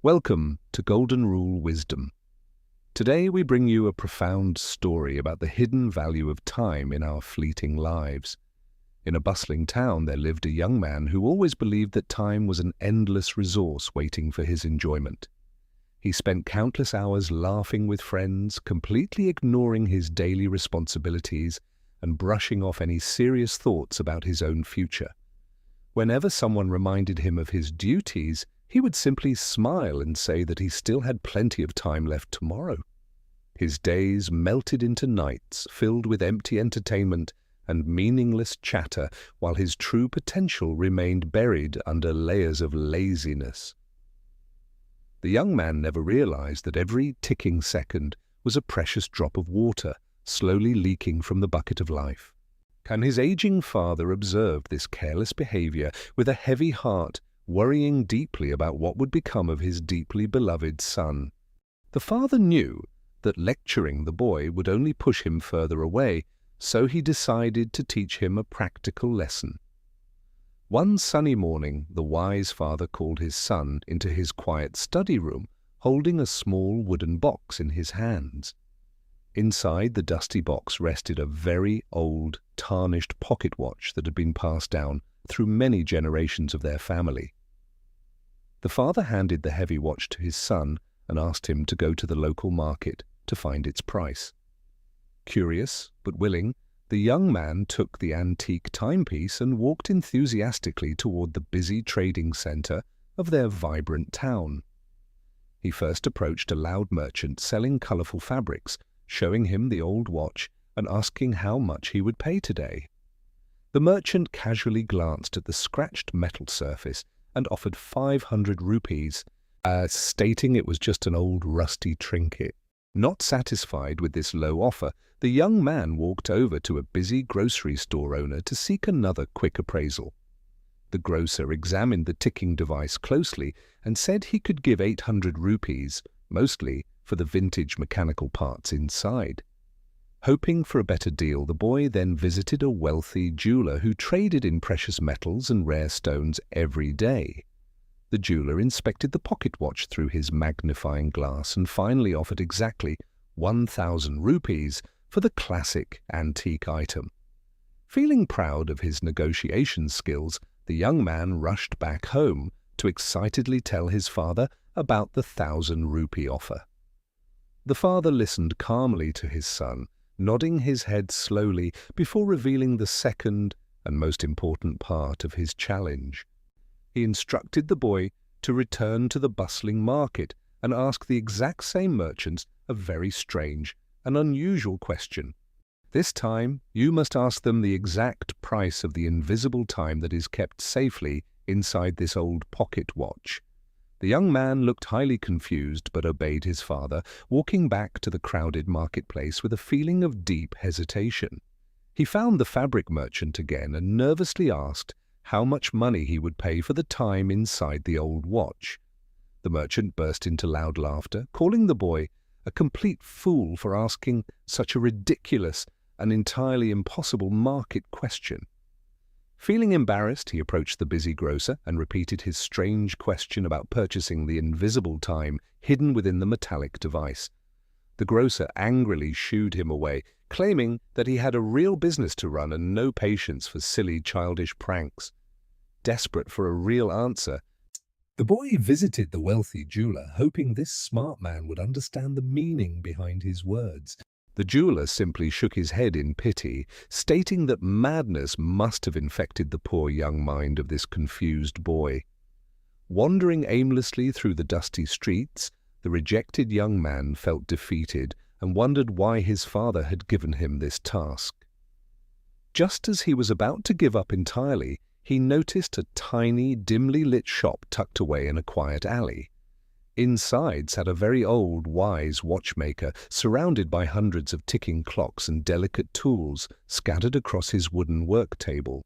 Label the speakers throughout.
Speaker 1: Welcome to Golden Rule Wisdom. Today we bring you a profound story about the hidden value of time in our fleeting lives. In a bustling town there lived a young man who always believed that time was an endless resource waiting for his enjoyment. He spent countless hours laughing with friends, completely ignoring his daily responsibilities and brushing off any serious thoughts about his own future. Whenever someone reminded him of his duties, he would simply smile and say that he still had plenty of time left tomorrow. His days melted into nights filled with empty entertainment and meaningless chatter, while his true potential remained buried under layers of laziness. The young man never realized that every ticking second was a precious drop of water slowly leaking from the bucket of life. And his aging father observed this careless behavior with a heavy heart, worrying deeply about what would become of his deeply beloved son. The father knew that lecturing the boy would only push him further away, so he decided to teach him a practical lesson. One sunny morning, the wise father called his son into his quiet study room, holding a small wooden box in his hands. Inside the dusty box rested a very old, tarnished pocket watch that had been passed down through many generations of their family. The father handed the heavy watch to his son and asked him to go to the local market to find its price. Curious but willing, the young man took the antique timepiece and walked enthusiastically toward the busy trading center of their vibrant town. He first approached a loud merchant selling colorful fabrics, showing him the old watch and asking how much he would pay today. The merchant casually glanced at the scratched metal surface and offered 500 rupees, stating it was just an old rusty trinket. Not satisfied with this low offer, the young man walked over to a busy grocery store owner to seek another quick appraisal. The grocer examined the ticking device closely and said he could give 800 rupees, mostly for the vintage mechanical parts inside. Hoping for a better deal, the boy then visited a wealthy jeweler who traded in precious metals and rare stones every day. The jeweler inspected the pocket watch through his magnifying glass and finally offered exactly 1,000 rupees for the classic antique item. Feeling proud of his negotiation skills, the young man rushed back home to excitedly tell his father about the 1,000-rupee offer. The father listened calmly to his son, nodding his head slowly before revealing the second and most important part of his challenge. He instructed the boy to return to the bustling market and ask the exact same merchants a very strange and unusual question. This time, you must ask them the exact price of the invisible time that is kept safely inside this old pocket watch. The young man looked highly confused but obeyed his father, walking back to the crowded marketplace with a feeling of deep hesitation. He found the fabric merchant again and nervously asked how much money he would pay for the time inside the old watch. The merchant burst into loud laughter, calling the boy a complete fool for asking such a ridiculous and entirely impossible market question. Feeling embarrassed, he approached the busy grocer and repeated his strange question about purchasing the invisible time hidden within the metallic device. The grocer angrily shooed him away, claiming that he had a real business to run and no patience for silly, childish pranks. Desperate for a real answer, the boy visited the wealthy jeweler, hoping this smart man would understand the meaning behind his words. The jeweler simply shook his head in pity, stating that madness must have infected the poor young mind of this confused boy. Wandering aimlessly through the dusty streets, the rejected young man felt defeated and wondered why his father had given him this task. Just as he was about to give up entirely, he noticed a tiny, dimly lit shop tucked away in a quiet alley. Inside sat a very old, wise watchmaker, surrounded by hundreds of ticking clocks and delicate tools scattered across his wooden work table.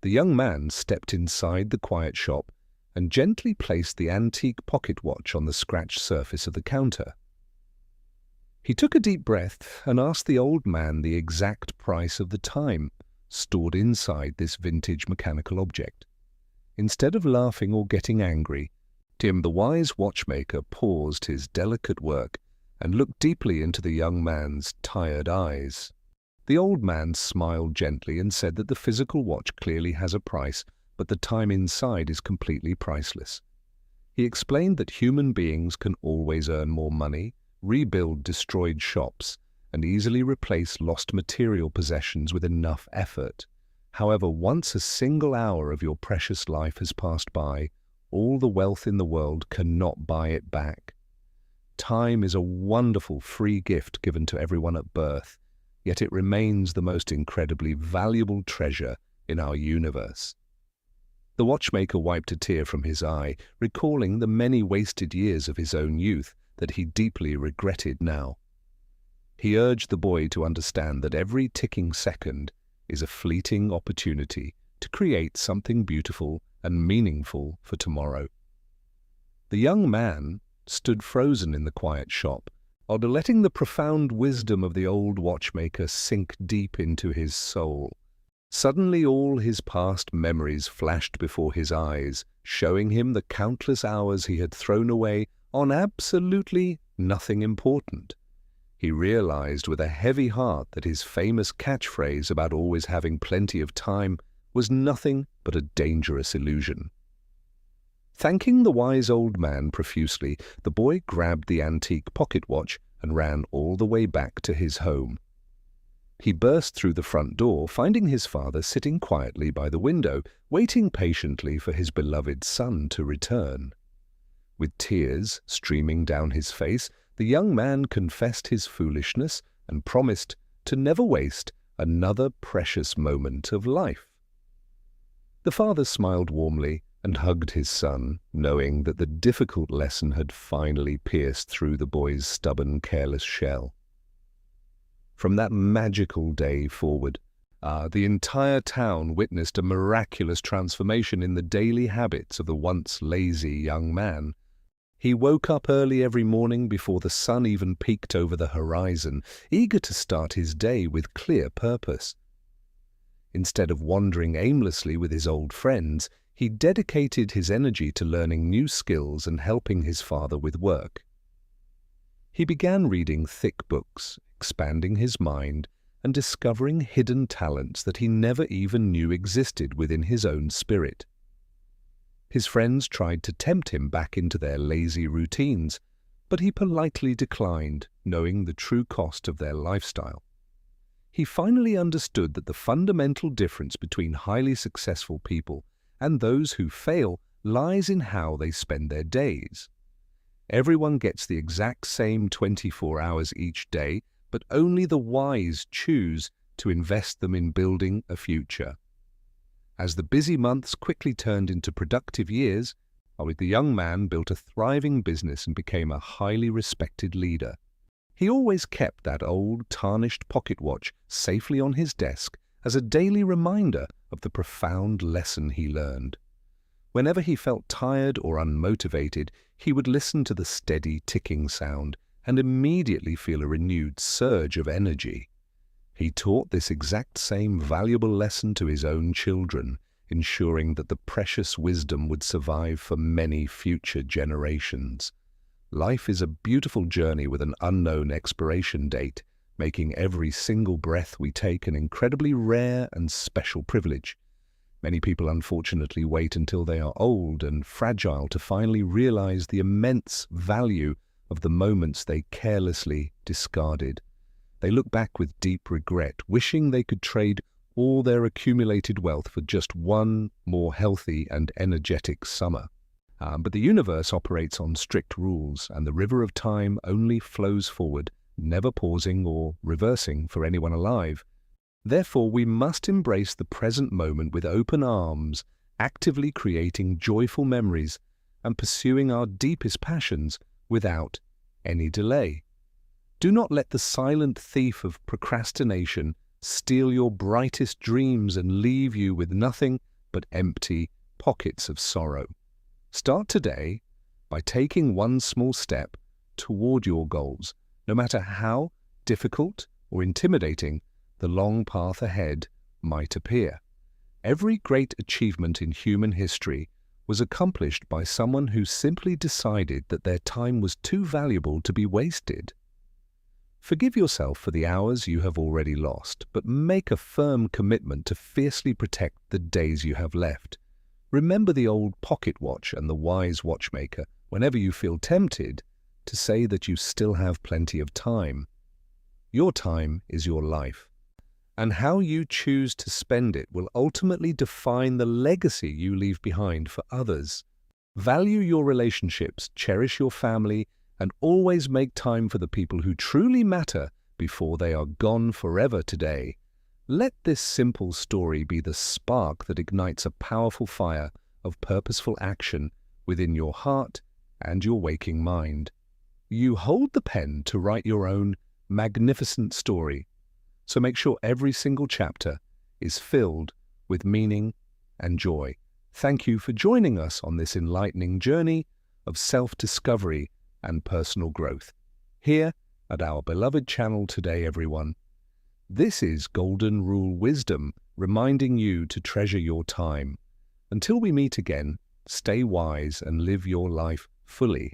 Speaker 1: The young man stepped inside the quiet shop and gently placed the antique pocket watch on the scratched surface of the counter. He took a deep breath and asked the old man the exact price of the time stored inside this vintage mechanical object. Instead of laughing or getting angry, Tim, the wise watchmaker, paused his delicate work and looked deeply into the young man's tired eyes. The old man smiled gently and said that the physical watch clearly has a price, but the time inside is completely priceless. He explained that human beings can always earn more money, rebuild destroyed shops, and easily replace lost material possessions with enough effort. However, once a single hour of your precious life has passed by, all the wealth in the world cannot buy it back. Time is a wonderful free gift given to everyone at birth, yet it remains the most incredibly valuable treasure in our universe. The watchmaker wiped a tear from his eye, recalling the many wasted years of his own youth that he deeply regretted now. He urged the boy to understand that every ticking second is a fleeting opportunity to create something beautiful and meaningful for tomorrow. The young man stood frozen in the quiet shop, after letting the profound wisdom of the old watchmaker sink deep into his soul. Suddenly all his past memories flashed before his eyes, showing him the countless hours he had thrown away on absolutely nothing important. He realized with a heavy heart that his famous catchphrase about always having plenty of time was nothing but a dangerous illusion. Thanking the wise old man profusely, the boy grabbed the antique pocket watch and ran all the way back to his home. He burst through the front door, finding his father sitting quietly by the window, waiting patiently for his beloved son to return. With tears streaming down his face, the young man confessed his foolishness and promised to never waste another precious moment of life. The father smiled warmly and hugged his son, knowing that the difficult lesson had finally pierced through the boy's stubborn, careless shell. From that magical day forward, the entire town witnessed a miraculous transformation in the daily habits of the once lazy young man. He woke up early every morning before the sun even peeked over the horizon, eager to start his day with clear purpose. Instead of wandering aimlessly with his old friends, he dedicated his energy to learning new skills and helping his father with work. He began reading thick books, expanding his mind, and discovering hidden talents that he never even knew existed within his own spirit. His friends tried to tempt him back into their lazy routines, but he politely declined, knowing the true cost of their lifestyle. He finally understood that the fundamental difference between highly successful people and those who fail lies in how they spend their days. Everyone gets the exact same 24 hours each day, but only the wise choose to invest them in building a future. As the busy months quickly turned into productive years, the young man built a thriving business and became a highly respected leader. He always kept that old tarnished pocket watch safely on his desk as a daily reminder of the profound lesson he learned. Whenever he felt tired or unmotivated, he would listen to the steady ticking sound and immediately feel a renewed surge of energy. He taught this exact same valuable lesson to his own children, ensuring that the precious wisdom would survive for many future generations. Life is a beautiful journey with an unknown expiration date, making every single breath we take an incredibly rare and special privilege. Many people unfortunately wait until they are old and fragile to finally realize the immense value of the moments they carelessly discarded. They look back with deep regret, wishing they could trade all their accumulated wealth for just one more healthy and energetic summer. But the universe operates on strict rules, and the river of time only flows forward, never pausing or reversing for anyone alive. Therefore, we must embrace the present moment with open arms, actively creating joyful memories and pursuing our deepest passions without any delay. Do not let the silent thief of procrastination steal your brightest dreams and leave you with nothing but empty pockets of sorrow. Start today by taking one small step toward your goals, no matter how difficult or intimidating the long path ahead might appear. Every great achievement in human history was accomplished by someone who simply decided that their time was too valuable to be wasted. Forgive yourself for the hours you have already lost, but make a firm commitment to fiercely protect the days you have left. Remember the old pocket watch and the wise watchmaker whenever you feel tempted to say that you still have plenty of time. Your time is your life, and how you choose to spend it will ultimately define the legacy you leave behind for others. Value your relationships, cherish your family, and always make time for the people who truly matter before they are gone forever today. Let this simple story be the spark that ignites a powerful fire of purposeful action within your heart and your waking mind. You hold the pen to write your own magnificent story, so make sure every single chapter is filled with meaning and joy. Thank you for joining us on this enlightening journey of self-discovery and personal growth, here at our beloved channel today, everyone. This is Golden Rule Wisdom, reminding you to treasure your time. Until we meet again, stay wise and live your life fully.